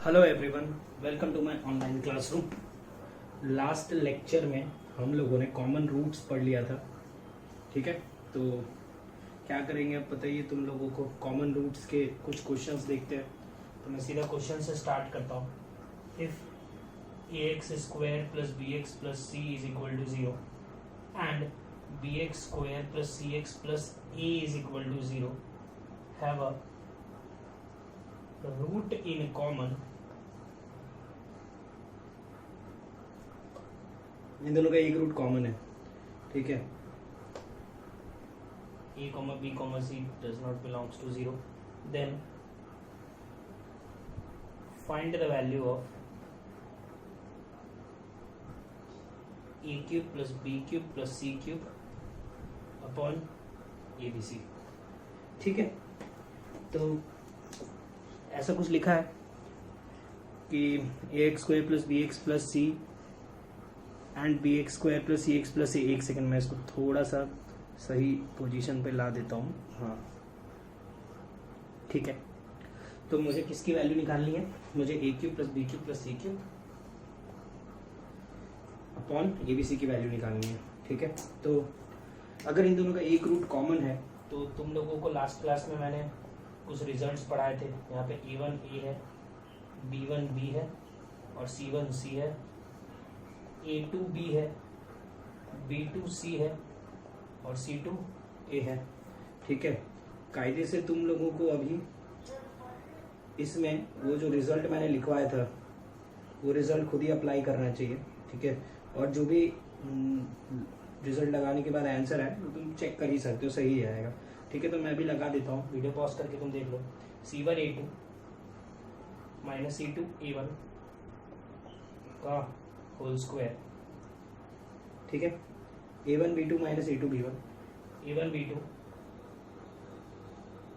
Hello everyone, welcome to my online classroom. Last lecture में हम लोगों ने कॉमन रूट्स पढ़ लिया था, ठीक है। तो क्या करेंगे अब बताइए तुम लोगों को। कॉमन रूट्स के कुछ क्वेश्चंस देखते हैं। तो मैं सीधा क्वेश्चन से स्टार्ट करता हूँ। If ax square plus bx plus c is equal to 0 and bx square plus cx plus a is equal to 0 have a root in common. इन दोनों का एक रूट कॉमन है, ठीक है। a comma b comma c does not belongs to 0, then find the value of a cube plus b cube plus c cube upon abc, ठीक है। तो ऐसा कुछ लिखा है कि ax square plus bx plus c and bx square plus cx plus a। एक second मैं इसको थोड़ा सा सही पोजीशन पे ला देता हूँ, हाँ ठीक है। तो मुझे किसकी वैल्यू निकालनी है? मुझे a cube plus b cube plus c cube upon abc की वैल्यू निकालनी है, ठीक है। तो अगर इन दोनों का एक रूट कॉमन है तो तुम लोगों को लास्ट क्लास में मैंने कुछ रिजल्ट्स पढ़ाए थे। यहाँ पे a1 a है, b1 b है और c1 c है, a2 b है, b2 c है और c2 a है, ठीक है। कायदे से तुम लोगों को अभी इसमें वो जो रिजल्ट मैंने लिखवाया था वो रिजल्ट खुद ही अप्लाई करना चाहिए, ठीक है। और जो भी रिजल्ट लगाने के बाद आंसर है तो तुम चेक कर ही सकते हो, सही आएगा, ठीक है। तो मैं भी लगा देता हूँ, वीडियो पॉज करके तुम देख लो। c1 a2 minus c2 a1 का होल स्क्वायर, ठीक है। a1 b2 minus a2 b1, a1 b2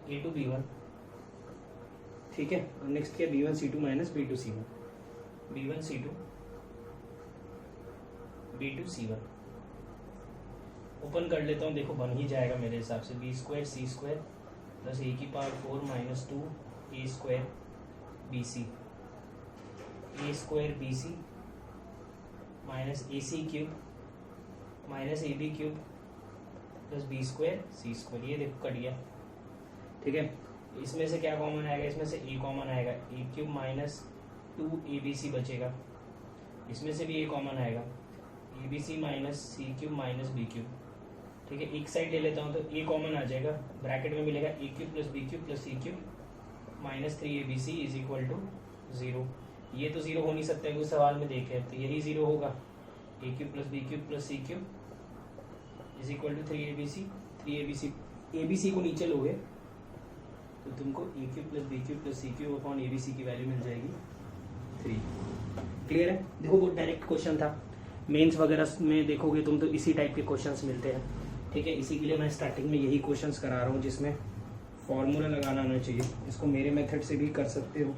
a2 b1, ठीक है। और नेक्स्ट किया b1 c2 minus b2 c1, b1 c2 b2 c1। Open कर लेता हूँ, देखो बन ही जाएगा मेरे हिसाब से। b square c square plus a की power 4 minus 2 a square bc, a square bc minus ac cube minus ab cube plus b square c square. ये देखो कट गया, ठीक है। इसमें से क्या कॉमन आएगा? इसमें से a कॉमन आएगा, a क्यूब माइनस 2 abc बचेगा। इसमें से भी a कॉमन आएगा, abc minus c cube minus b cube, ठीक है। एक साइड ले लेता हूँ तो a कॉमन आ जाएगा, ब्रैकेट में मिलेगा a cube plus b cube plus c cube minus 3 abc is equal to 0। ये तो 0 हो नहीं सकता है, कोई सवाल में देखे तो यही 0 होगा। a cube plus b cube plus c cube is equal to 3 abc। 3 abc abc को नीचे लोगे तो तुमको a cube plus b cube plus c cube upon abc की वैल्यू मिल जाएगी 3। क्लियर है? देखो वो डायरेक्ट क्वेश्चन था, मेंस वगैरह में देखोगे तुम तो इसी टाइप के क्वेश्चंस मिलते हैं, ठीक है। इसी के लिए मैं स्टार्टिंग में यही क्वेश्चंस करा रहा हूँ जिसमें फॉर्मूला लगाना आना चाहिए। इसको मेरे मेथड से भी कर सकते हो,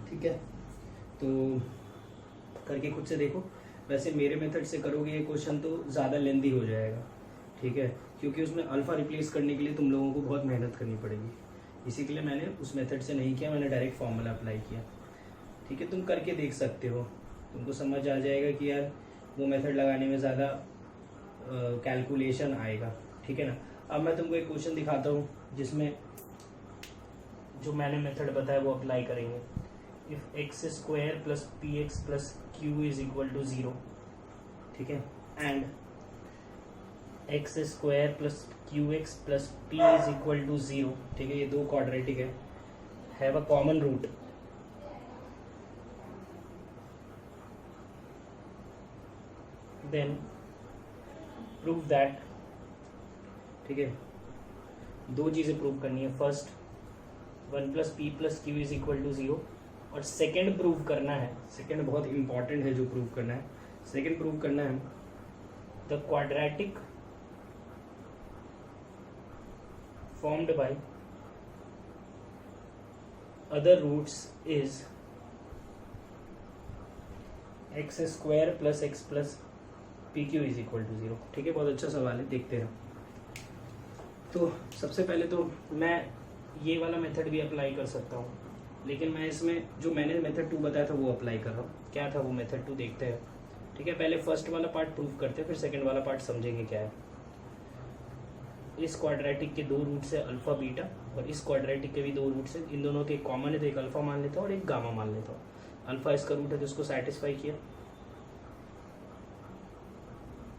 ठीक है। तो करके खुद से देखो। वैसे मेरे मेथड से करोगे ये क्वेश्चन तो ज़्यादा लेंदी हो जाएगा, ठीक है, क्योंकि उसमें अल्फ़ा रिप्लेस करने के लिए तुम लोगों को बहुत मेहनत करनी पड़ेगी। इसी के लिए मैंने उस मेथड से नहीं किया, मैंने डायरेक्ट फॉर्मूला अप्लाई किया, ठीक है। तुम करके देख सकते हो, तुमको समझ आ जाएगा कि यार वो मेथड लगाने में ज़्यादा कैलकुलेशन आएगा, ठीक है ना। अब मैं तुमको एक क्वेश्चन दिखाता हूँ जिसमें जो मैंने मेथड बताया वो अप्लाई करेंगे। If x square plus p x plus q is equal to 0, ठीक है, and x square plus q x plus p is equal to 0, ठीक है। ये दो क्वाड्रेटिक है, have a common root, then prove that, ठीक है। दो चीज़ें प्रूव करनी है। First 1 plus p plus q is equal to 0, और सेकेंड प्रूव करना है, सेकेंड बहुत इंपॉर्टेंट है जो प्रूव करना है। सेकेंड प्रूव करना है the quadratic formed by other roots is x square plus x plus p q is equal to 0, ठीक है। बहुत अच्छा सवाल है, देखते हैं। तो सबसे पहले तो मैं ये वाला मेथड भी अप्लाई कर सकता हूँ, लेकिन मैं इसमें जो मैंने मेथड 2 बताया था वो अप्लाई कर रहा हूँ। क्या था वो मेथड 2 देखते हैं। ठीक है, पहले फर्स्ट वाला पार्ट प्रूव करते हैं, फिर सेकंड वाला पार्ट समझेंगे क्या है। इस क्वाड्रेटिक के 2 रूट्स है अल्फा बीटा, और इस क्वाड्रेटिक के भी 2 रूट्स है। इन दोनों के कॉमन है तो एक अल्फा मान लेता हूँ और एक गामा मान लेता हूँ। अल्फा इसका रूट है तो इसको सेटिस्फाई किया,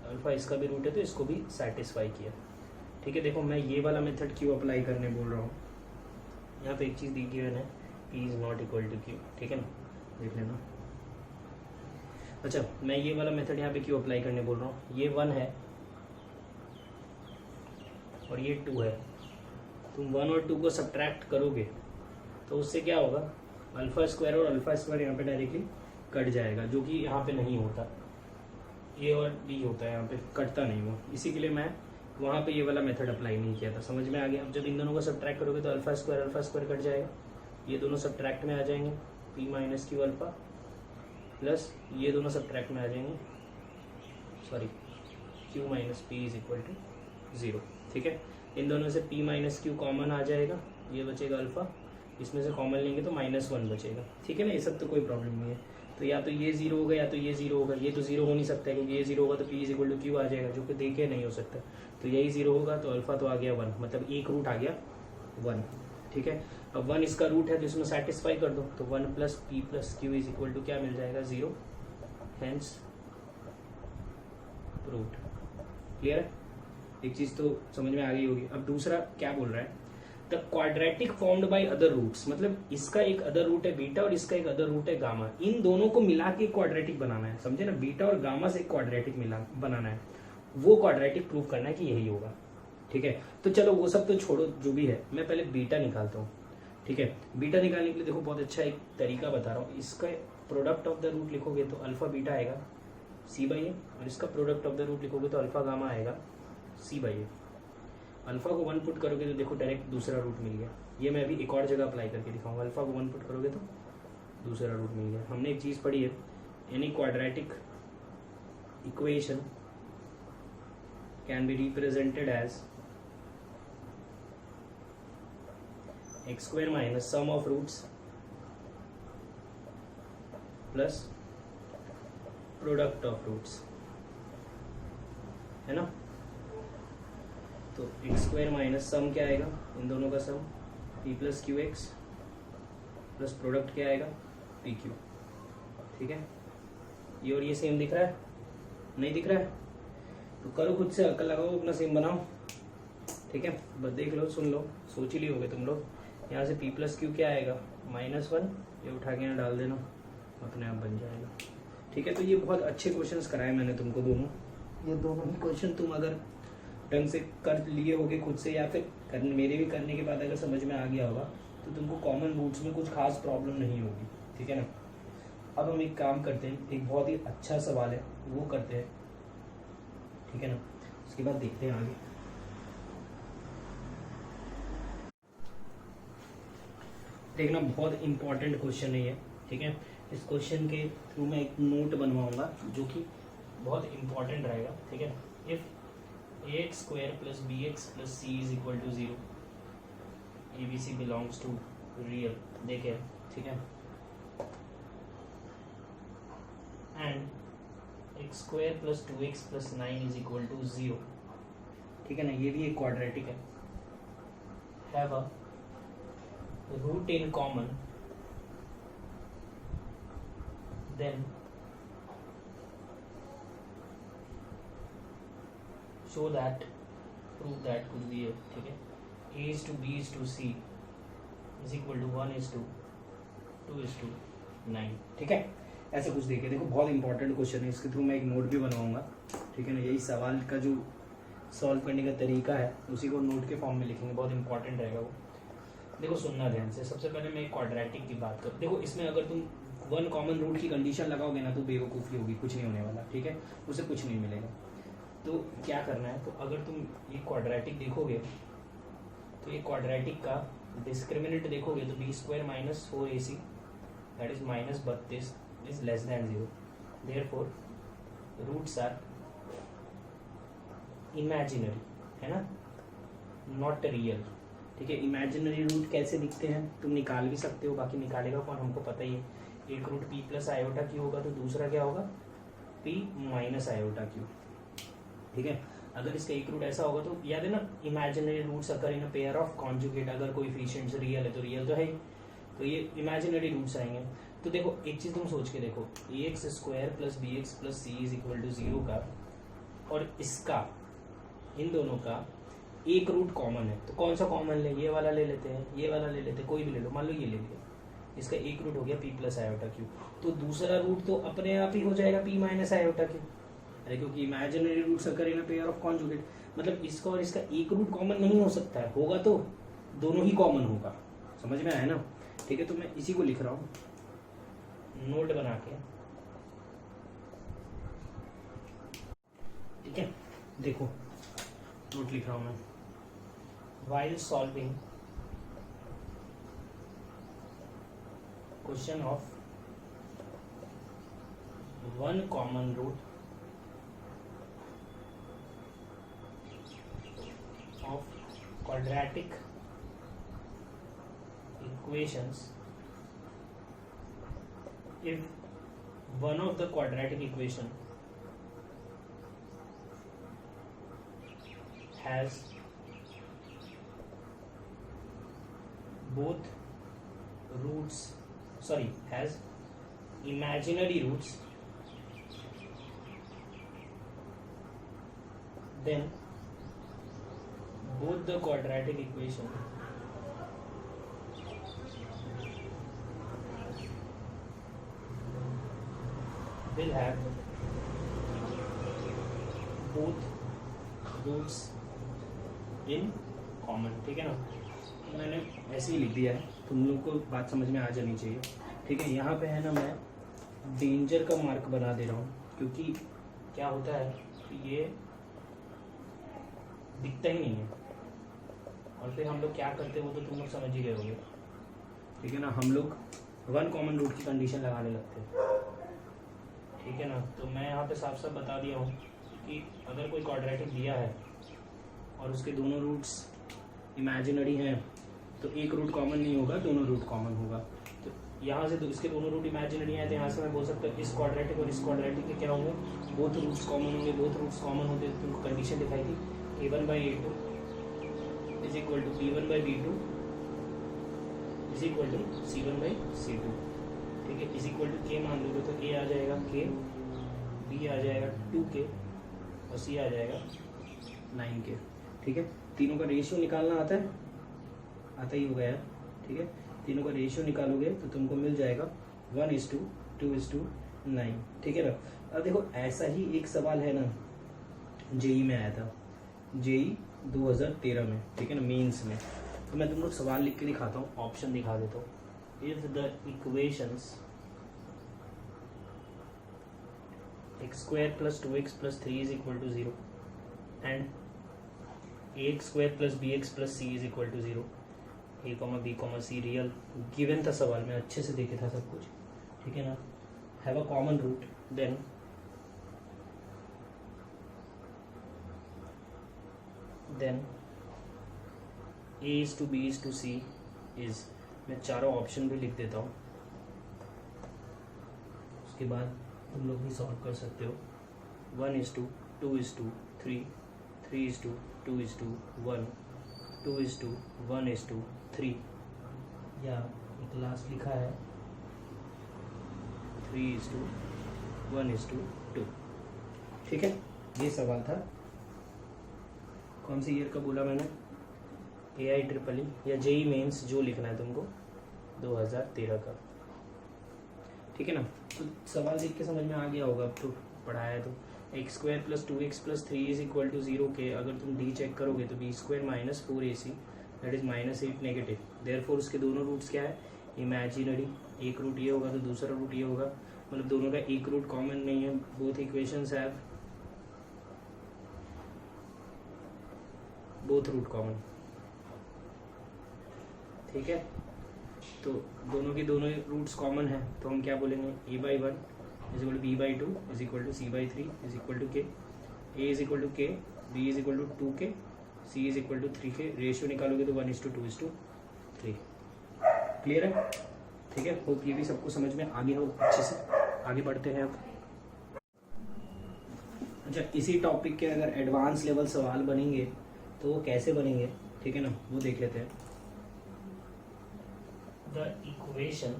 अल्फा इसका भी रूट है तो इसको भी सेटिस्फाई किया। ठीक है, देखो मैं ये वाला मेथड क्यों अप्लाई करने बोल रहा हूँ। यहाँ पे एक चीज़ दी गिवन है, P is not equal to Q। ठीक है ना, देख लेना। अच्छा, मैं ये वाला मेथड यहाँ पे क्यों अप्लाई करने बोल रहा हूँ। ये 1 है और ये 2 है। तुम 1 और 2 को सब्ट्रैक्ट करोगे तो उससे क्या होगा, अल्फा स्क्वायर और अल्फा स्क्वायर यहाँ पे डायरेक्टली कट जाएगा, जो कि यहाँ पे नहीं होता। ए और बी होता है, यहाँ पे कटता नहीं वो। इसी के लिए मैं वहाँ पे ये वाला मेथड अप्लाई नहीं किया था। समझ में आ गया। अब जब इन दोनों को सब्ट्रैक्ट करोगे तो अल्फा स्क्वायर कट जाएगा, ये दोनों सब्ट्रैक्ट में आ जाएंगे, P minus Q alpha plus ये दोनों सब्ट्रैक्ट में आ जाएंगे, sorry Q minus P is equal to 0। ठीक है, इन दोनों से P माइनस क्यू कॉमन आ जाएगा, ये बचेगा अल्फा, इसमें से कॉमन लेंगे तो -1 बचेगा। ठीक है ना, ये सब तो कोई प्रॉब्लम नहीं है। तो या तो ये 0 होगा या तो ये 0 होगा। ये तो 0 हो नहीं सकता है क्योंकि ये 0 होगा तो P is equal to Q आ जाएगा, जो कि देखे नहीं हो सकता। तो यही 0 होगा तो अल्फा तो आ गया 1, मतलब एक रूट आ गया 1। ठीक है, अब 1 इसका रूट है तो इसमें सेटिस्फाई कर दो, तो 1 plus P plus Q is equal to क्या मिल जाएगा, 0। Hence proved. क्लियर है, एक चीज तो समझ में आ गई होगी। अब दूसरा क्या बोल रहा है, the quadratic formed by other roots, मतलब इसका एक अदर रूट है बीटा और इसका एक अदर रूट है गामा। इन दोनों को मिला के क्वाड्रेटिक बनाना है, समझे ना। बीटा और गामा से क्वाड्रेटिक मिला बनाना है, वो क्वाड्रेटिक प्रूव करना है कि यही होगा। ठीक है, तो चलो वो सब तो छोड़ो, जो भी है मैं पहले बीटा निकालता हूँ। ठीक है, बीटा निकालने के लिए देखो बहुत अच्छा एक तरीका बता रहा हूँ। इसका प्रोडक्ट ऑफ द रूट लिखोगे तो अल्फा बीटा आएगा C/A, और इसका प्रोडक्ट ऑफ द रूट लिखोगे तो अल्फा गामा आएगा C/A। अल्फा को 1 पुट करोगे तो देखो डायरेक्ट दूसरा रूट मिल गया। ये मैं अभी एक और जगह अप्लाई करके दिखाऊंगा। अल्फा को 1 पुट करोगे तो दूसरा रूट मिल गया। हमने एक चीज़ पढ़ी है, any quadratic equation can be represented as x square minus sum of roots plus product of roots, है ना। तो एक्स स्क्वायर माइनस सम क्या आएगा, इन दोनों का सम P plus q x plus product क्या आएगा पी क्यू। ठीक है, ये और ये सेम दिख रहा है, नहीं दिख रहा है तो करो खुद से, अक्ल लगाओ, अपना सेम बनाओ। ठीक है, बस देख लो, सुन लो, सोच ही ली होगे तुम लोग। यहाँ से P प्लस क्यू क्या आएगा -1, ये उठा के यहाँ डाल देना, अपने आप बन जाएगा। ठीक है, तो ये बहुत अच्छे क्वेश्चंस कराए मैंने तुमको दोनों। ये दोनों ही क्वेश्चन तुम अगर ढंग से कर लिए होगे खुद से, या फिर मेरे भी करने के बाद अगर समझ में आ गया होगा तो तुमको कॉमन रूट्स में कुछ खास प्रॉब्लम नहीं होगी। ठीक है ना। अब हम एक काम करते हैं, एक बहुत ही अच्छा सवाल है वो करते हैं। ठीक है ना, उसके बाद देखते हैं आगे। देखना, बहुत इंपॉर्टेंट क्वेश्चन है ये। ठीक है, इस क्वेश्चन के थ्रू मैं एक नोट बनवाऊंगा जो कि बहुत इंपॉर्टेंट रहेगा। ठीक है, if ax square plus bx plus c is equal to 0, abc belongs to real, देखे। ठीक है, and x square plus 2x plus 9 is equal to 0। ठीक है ना, ये भी एक क्वाड्रेटिक है। have a root in common, then show that, prove that could be a। ठीक है, a is to b is to c is equal to 1 is to 2 is to 9। ठीक है, ऐसे कुछ देखिए। देखो बहुत इंपॉर्टेंट क्वेश्चन है, इसके थ्रू मैं एक नोट भी बनवाऊंगा। ठीक है ना, यही सवाल का जो सॉल्व करने का तरीका है उसी को नोट के फॉर्म में लिखेंगे, बहुत इंपॉर्टेंट रहेगा वो। देखो सुनना ध्यान से। सबसे पहले मैं क्वाड्रेटिक की बात करूँ। देखो इसमें अगर तुम 1 कॉमन रूट की कंडीशन लगाओगे ना तो बेवकूफ़ी होगी, कुछ नहीं होने वाला। ठीक है, उसे कुछ नहीं मिलेगा। तो क्या करना है, तो अगर तुम ये क्वाड्रेटिक देखोगे तो ये क्वाड्रेटिक का डिस्क्रिमिनेंट देखोगे तो b square minus 4ac that is -32 is less than 0, therefore roots are imaginary, है ना, नॉट रियल। ठीक है। इमेजिनरी रूट कैसे दिखते हैं तुम निकाल भी सकते हो, बाकी निकालेगा कौन हमको पता ही है। एक root p plus iota q होगा तो दूसरा क्या होगा p माइनस आयोटा क्यू, ठीक है। अगर इसका एक रूट ऐसा होगा तो याद है ना, imaginary roots occur in a pair of conjugate, अगर कोएफिशिएंट्स रियल है तो रियल तो है ही, तो ये इमेजिनरी रूट्स आएंगे। तो देखो एक चीज तुम सोच के देखो, ax square plus b x plus c is equal to 0 का और इसका, इन दोनों का एक रूट कॉमन है, तो कौन सा कॉमन ले, ये वाला ले लेते हैं, ये वाला ले लेते हैं, कोई भी ले लो, मान लो ये ले लिया, इसका एक रूट हो गया p प्लस आयोटा क्यू, तो दूसरा रूट तो अपने आप ही हो जाएगा p माइनस आयोटा क्यू। अरे क्योंकि imaginary roots occur in a pair of conjugate, मतलब इसका और इसका एक रूट कॉमन नहीं हो सकता है, होगा तो दोनों ही कॉमन होगा, समझ में आया ना, ठीक है। तो मैं इसी को लिख रहा हूँ नोट बना के, ठीक है। देखो नोट लिख रहा हूं मैं, while solving question of one common root of quadratic equations, if one of the quadratic equation has both roots, sorry, has imaginary roots, then both the quadratic equation will have both roots in common, ठीक है ना। मैंने ऐसे ही लिख दिया है, तुम लोग को बात समझ में आ जानी चाहिए, ठीक है। यहाँ पे है ना मैं डेंजर का मार्क बना दे रहा हूँ, क्योंकि क्या होता है कि ये दिखता ही नहीं है, और फिर हम लोग क्या करते हैं वो तो तुम लोग समझ ही गए होगे, ठीक है ना। हम लोग वन कॉमन रूट की कंडीशन लगाने लगते हैं, ठीक है ना। तो मैं यहाँ पे साफ साफ बता दिया हूँ कि अगर कोई क्वाड्रेटिक दिया है और उसके दोनों रूट्स इमेजिनरी हैं तो एक रूट कॉमन नहीं होगा, दोनों रूट कॉमन होगा। तो यहाँ से तो इसके दोनों रूट इमेजिनरी हैं, तो यहाँ से मैं बोल सकता हूँ इस क्वाड्रेटिक और इस क्वाड्रेटिक के क्या होंगे, बोथ रूट्स कॉमन होंगे। बोथ रूट्स कॉमन होते तो तुमको कंडीशन दिखाई थी a1/a2 is equal to b1/b2 is equal to c1/c2, ठीक है। इज इक्वल टू k मान लोगे तो a आ जाएगा k, b आ जाएगा 2k और c आ जाएगा 9k, ठीक है। तीनों का रेशियो निकालना आता है, आता ही होगा यार, ठीक है। तीनों का रेशियो निकालोगे तो तुमको मिल जाएगा 1:2:9, ठीक है ना। अब देखो ऐसा ही एक सवाल है ना जेई में आया था, जेई 2013 में, ठीक है ना, मेंस में। तो मैं तुम लोग सवाल लिख के दिखाता हूँ, ऑप्शन दिखा देता हूँ। If the equations x² + 2x + 3 is equal to 0 and ax² + bx + c is equal to 0, a, b, c real given था सवाल में, अच्छे से देखे था सब कुछ, ठीक है ना। Have a common root, then a is to b is to c is, मैं चारों ऑप्शन भी लिख देता हूँ, उसके बाद तुम लोग भी सॉल्व कर सकते हो। 1:2:3, 3:2:1, 2:1:3, या एक लास्ट लिखा है 3:1:2, ठीक है। ये सवाल था, कौन सी ईयर का बोला मैंने, AI EEE या जेई मेंस जो लिखना है तुमको 2013 का, ठीक है ना। तो सवाल देख के समझ में आ गया होगा, अब तो पढ़ाया है। तो x² + 2x + 3 is equal to 0 के अगर तुम d चेक करोगे तो b² - 4ac that is -8 negative, therefore उसके दोनों रूट्स क्या है, इमेजिनरी। एक रूट ये होगा तो दूसरा रूट ये होगा, मतलब दोनों का एक रूट कॉमन नहीं है। Both equations have both root common, ठीक है। तो दोनों की दोनों रूट्स कॉमन है, तो हम क्या बोलेंगे, a/1 is equal to b/2 is equal to c/3 is equal to k, a is equal to k, b is equal to 2k c is equal to 3 के रेशियो निकालोगे तो 1:2:3। क्लियर है? ठीक है, होप ये भी सबको समझ में आ गया हो अच्छे से। आगे बढ़ते हैं अब। अच्छा, इसी टॉपिक के अगर एडवांस लेवल सवाल बनेंगे तो वो कैसे बनेंगे, ठीक है ना, वो देख लेते हैं। The equation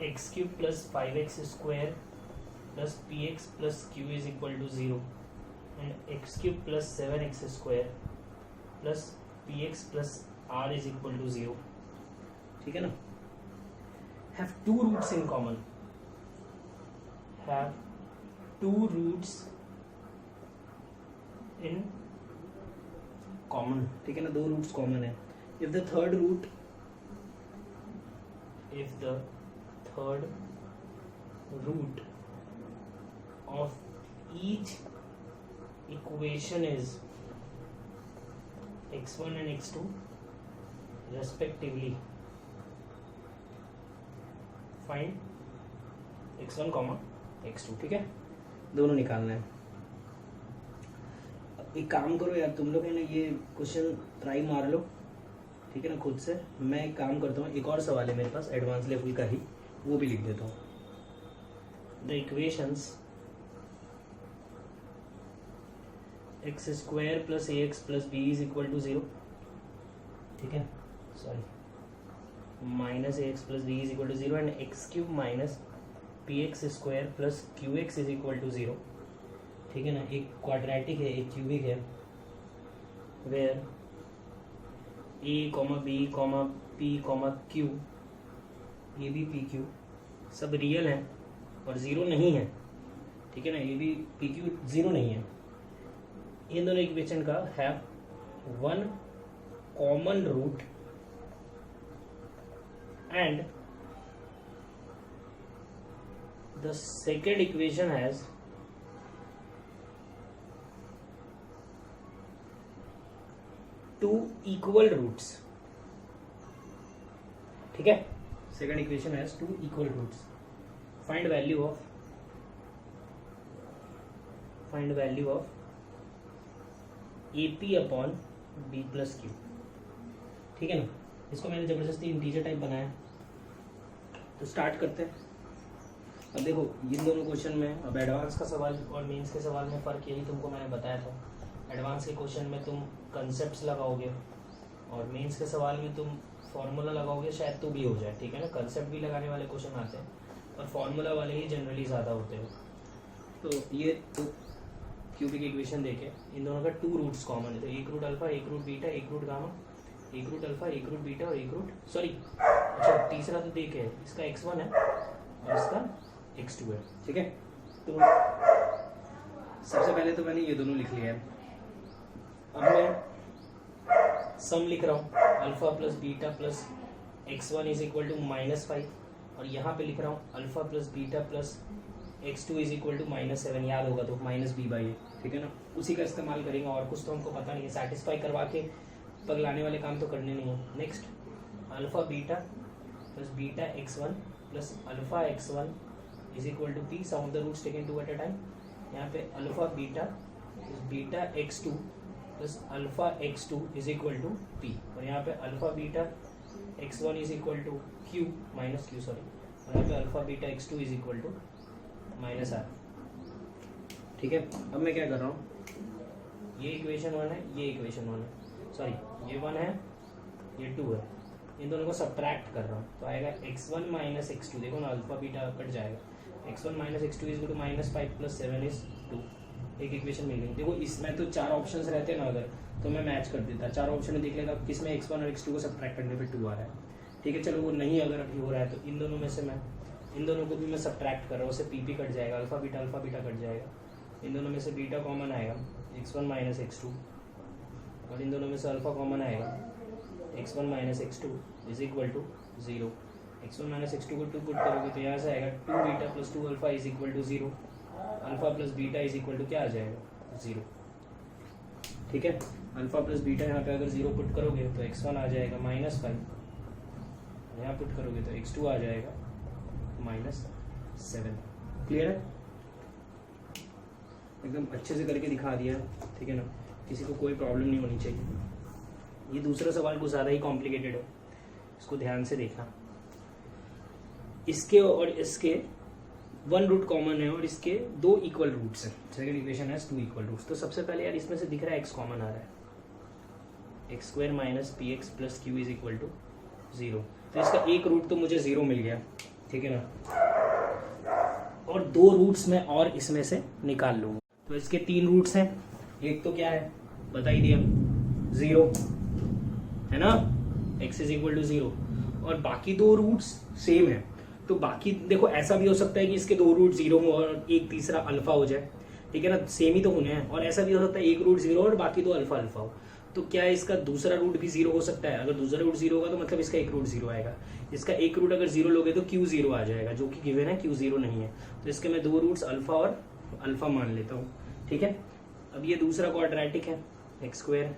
x³ + 5x² + px + q is equal to 0 and x³ + 7x² + px + r is equal to 0, ठीक है ना। have two roots in common, have two roots in common, ठीक है ना, दो रूट्स कॉमन है। if the third root of each equation is x1 and x2 respectively, find x1, x2, ठीक है, दोनों निकालना है। एक काम करो यार, तुम लोग है ना ये क्वेश्चन ट्राई मार लो, ठीक है ना, खुद से। मैं एक काम करता हूँ, एक और सवाल है मेरे पास एडवांस लेवल का ही, वो भी लिख देता हूँ। The equations x² + ax + b is equal to 0, ठीक है, sorry, -ax + b is equal to 0 and x³ - px² + qx is equal to 0, ठीक है ना। एक क्वाड्रेटिक है, एक क्यूबिक है, where a, b, p, q, a b p q सब रियल हैं और ज़ीरो नहीं है, ठीक है ना। a b p q zero नहीं है। इन दोनों इक्वेशन का have one common root and the second equation has two equal roots, ठीक है। Second equation has two equal roots. Find value of AP/B + Q, ठीक है ना। इसको मैंने जबरदस्ती इंटीजर टाइप बनाया, तो स्टार्ट करते हैं। अब देखो इन दोनों क्वेश्चन में, अब एडवांस का सवाल और मेंस के सवाल में फ़र्क यही तुमको मैंने बताया था। एडवांस के क्वेश्चन में तुम कंसेप्ट्स लगाओगे और मेंस के सवाल में तुम फॉर्मूला लगाओगे, शायद तो भी हो जाए, ठीक है ना। कंसेप्ट भी लगाने वाले क्वेश्चन आते हैं और फॉर्मूला वाले ही जनरली ज़्यादा होते हैं। तो ये तो क्यूबिक इक्वेशन देखे, इन दोनों का टू रूट्स कॉमन है, तो एक रूट अल्फा, एक रूट बीटा, एक रूट गामा, एक रूट अल्फा, एक रूट बीटा और एक रूट अच्छा तीसरा तो देखे, इसका x1 है और इसका x2 है, ठीक है। तो सबसे पहले तो मैंने ये दोनों लिख लिया है। अब मैं सम लिख रहा हूँ, alpha + beta + x1 is equal to -5 और यहाँ पे लिख रहा हूँ alpha + beta + x2 is equal to -7, याद होगा तो -b/a, ठीक है ना। उसी का इस्तेमाल करेंगे, और कुछ तो हमको पता नहीं है, सेटिस्फाई करवा के पगलाने वाले काम तो करने नहीं है। Next alpha beta + beta x1 + alpha x1 is equal to p, sum of the roots taken 2 at a time। यहाँ पे alpha beta + beta x2 + alpha x2 is equal to p, और यहाँ पे alpha beta x1 is equal to q -q, sorry, और यहाँ पे alpha beta x2 is equal to -r, ठीक है। अब मैं क्या कर रहा हूँ, ये इक्वेशन 1 है, ये इक्वेशन 1 है, सॉरी ये 1 है, ये 2 है, इन दोनों को सब्ट्रैक्ट कर रहा हूँ, तो आएगा x1 - x2, देखो ना अल्फा बीटा कट जाएगा, x1 - x2 is equal to -5 + 7 is 2, एक इक्वेशन मिल गई। देखो इसमें तो 4 ऑप्शंस रहते हैं ना, अगर तो मैं मैच कर देता, 4 ऑप्शन में देख लेगा किस में x1 और x2 को सब्ट्रैक्ट करने पे 2 आ रहा है, ठीक है। चलो वो नहीं अगर अभी हो रहा है तो इन दोनों में से मैं इन दोनों को भी मैं सब्ट्रैक्ट कर रहा हूँ, उससे पी कट जाएगा, अल्फा बीटा कट जाएगा, इन दोनों में से बीटा कॉमन आएगा x1 - x2, और इन दोनों में से अल्फा कॉमन आएगा x1 - x2 is equal to 0। x1 - x2 को 2 पुट करोगे तो यहाँ से आएगा 2 beta + 2 alpha is equal to 0, alpha + beta is equal to क्या आ जाएगा 0, ठीक है। अल्फा + बीटा यहाँ पे अगर 0 पुट करोगे तो x1 आ जाएगा -5, यहाँ पुट करोगे तो x2 आ जाएगा -7। क्लियर है? एकदम अच्छे से करके दिखा दिया है, ठीक है ना, किसी को कोई प्रॉब्लम नहीं होनी चाहिए। ये दूसरा सवाल कुछ ज़्यादा ही कॉम्प्लिकेटेड है, इसको ध्यान से देखना। इसके और इसके 1 रूट कॉमन है और इसके 2 इक्वल रूट्स हैं। सेकंड इक्वेशन है 2 इक्वल रूट्स। तो सबसे पहले यार इसमें से दिख रहा है x कॉमन आ रहा है, x square minus p x plus q is equal to 0। तो इसका एक रूट तो मुझे 0 मिल गया, ठीक है ना, और 2 रूट्स मैं और इसमें से निकाल लूँगा। तो इसके 3 रूट्स हैं, एक तो क्या है बता ही दिया 0 है ना, x इज इक्वल टू 0, और बाकी 2 रूट्स सेम है। तो बाकी देखो ऐसा भी हो सकता है कि इसके 2 रूट 0 हो और एक तीसरा अल्फा हो जाए, ठीक है ना, सेम ही तो होने हैं। और ऐसा भी हो सकता है एक रूट 0 और बाकी 2 अल्फा अल्फा हो। तो क्या इसका दूसरा रूट भी 0 हो सकता है? अगर दूसरा रूट 0 होगा तो मतलब इसका एक रूट 0 आएगा। इसका एक रूट अगर 0 लोगे तो क्यू 0 आ जाएगा, जो कि गिवन है क्यू 0 नहीं है। तो इसके मैं 2 रूट्स अल्फा और अल्फा मान लेता हूँ, ठीक है। अब ये दूसरा क्वाड्रेटिक है, x square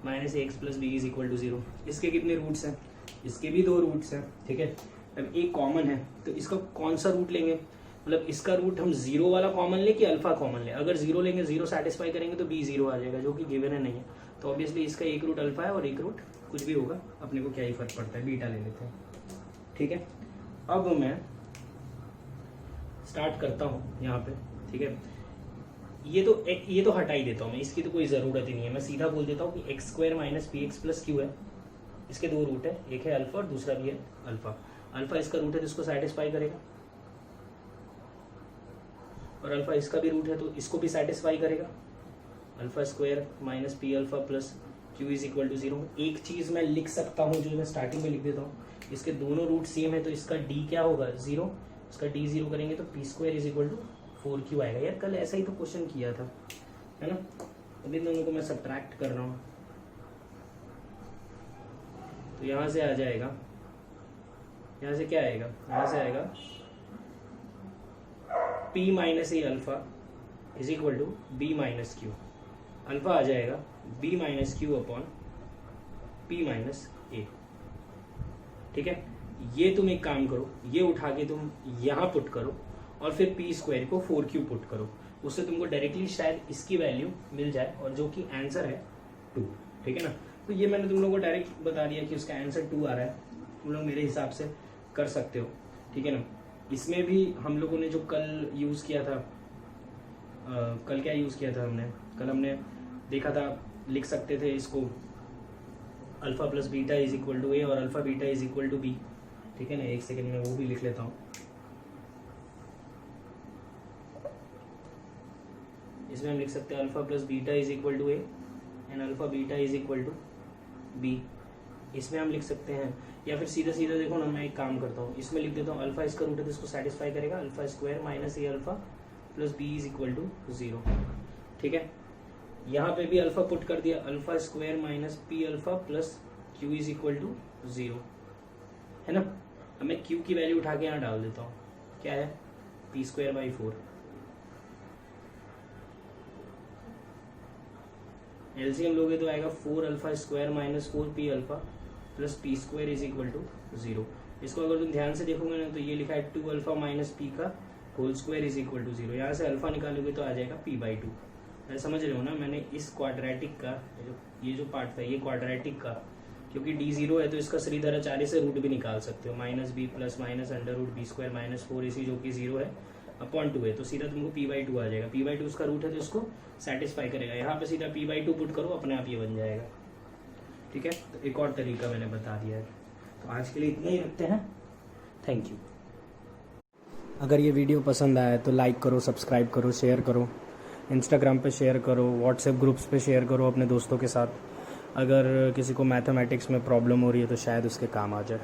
minus x plus b is equal to 0। इसके कितने रूट्स हैं? इसके भी 2 रूट्स हैं, ठीक है। अब एक कॉमन है तो इसका कौन सा रूट लेंगे, मतलब इसका रूट हम 0 वाला कॉमन ले कि अल्फा कॉमन ले? अगर 0 लेंगे, 0 सेटिस्फाई करेंगे तो b 0 आ जाएगा, जो कि गिवन है नहीं है। तो ऑब्वियसली इसका एक रूट अल्फा है और एक रूट कुछ भी होगा, अपने को क्या ही फर्क पड़ता है, बीटा ले लेते हैं, ठीक है। अब मैं स्टार्ट करता हूँ यहाँ पे, ठीक है। ये तो हटा ही देता हूँ मैं, इसकी तो कोई ज़रूरत ही नहीं है। मैं सीधा बोल देता हूँ कि x square minus p x plus Q है, इसके 2 रूट है, एक है अल्फा और दूसरा भी है अल्फा। अल्फा इसका रूट है तो इसको सेटिस्फाई करेगा, और अल्फा इसका भी रूट है तो इसको भी सेटिस्फाई करेगा। Alpha square minus p alpha plus q is equal to 0। एक चीज़ मैं लिख सकता हूँ जो मैं स्टार्टिंग में लिख देता हूँ, इसके दोनों रूट सेम है तो इसका डी क्या होगा 0, इसका डी 0 करेंगे तो p square is equal to 4q आएगा। यार कल ऐसा ही तो क्वेश्चन किया था, है ना। अभी दोनों को मैं सब्ट्रैक्ट कर रहा हूँ, तो यहाँ से आ जाएगा, यहाँ से क्या आएगा, यहाँ से आएगा p minus A alpha is equal to B minus Q. Alpha आ जाएगा b minus Q upon p minus A, ठीक है। ये तुम एक काम करो, ये उठा के तुम यहाँ पुट करो और फिर p स्क्वायर को 4q पुट करो, उससे तुमको डायरेक्टली शायद इसकी वैल्यू मिल जाए, और जो कि आंसर है 2, ठीक है ना। तो ये मैंने तुम लोगों को डायरेक्ट बता दिया कि उसका आंसर 2 आ रहा है, तुम लोग मेरे हिसाब से कर सकते हो, ठीक है ना। इसमें भी हम लोगों ने जो कल यूज़ किया था, कल क्या यूज़ किया था हमने, कल हमने देखा था, लिख सकते थे इसको alpha plus beta is equal to A और alpha beta is equal to B, ठीक है ना। एक सेकेंड में वो भी लिख लेता हूँ। इसमें हम लिख सकते हैं alpha plus beta is equal to a and alpha beta is equal to b. इसमें हम लिख सकते हैं, या फिर सीधा सीधा देखो ना, मैं एक काम करता हूँ, इसमें लिख देता हूँ अल्फा इसका रूट है तो इसको सेटिस्फाई करेगा, alpha square minus A alpha plus b is equal to 0, ठीक है। यहाँ पे भी अल्फा पुट कर दिया, alpha square minus p alpha plus q is equal to 0, है ना। अब मैं क्यू की वैल्यू उठा के यहाँ डाल देता हूँ, क्या है पी स्क्वायर बाई 4। एलसीएम लोगे तो आएगा 4 alpha square minus 4 p alpha plus p square is equal to 0। इसको अगर तुम ध्यान से देखोगे ना तो ये लिखा है 2 अल्फा माइनस पी का whole square is equal to 0। यहाँ से अल्फा निकालोगे तो आ जाएगा पी बाई 2। समझ रहे हो ना, मैंने इस क्वाड्रेटिक का ये जो पार्ट था, ये क्वाड्रेटिक का, क्योंकि डी 0 है तो इसका श्रीधराचार्य से रूट भी निकाल सकते हो, minus b plus minus under root b square minus 4 AC जो कि 0 है अपॉन 2 है, तो सीधा तुमको p बाई 2 आ जाएगा। p बाई 2 उसका रूट है तो इसको सेटिस्फाई करेगा। यहाँ पे सीधा p बाई 2 पुट करो, अपने आप ये बन जाएगा, ठीक है। तो एक और तरीका मैंने बता दिया है। तो आज के लिए इतना ही रखते हैं, थैंक यू। अगर ये वीडियो पसंद आया तो लाइक करो, सब्सक्राइब करो, शेयर करो, इंस्टाग्राम पे शेयर करो, व्हाट्सएप ग्रुप्स पे शेयर करो अपने दोस्तों के साथ। अगर किसी को मैथमेटिक्स में प्रॉब्लम हो रही है तो शायद उसके काम आ जाए।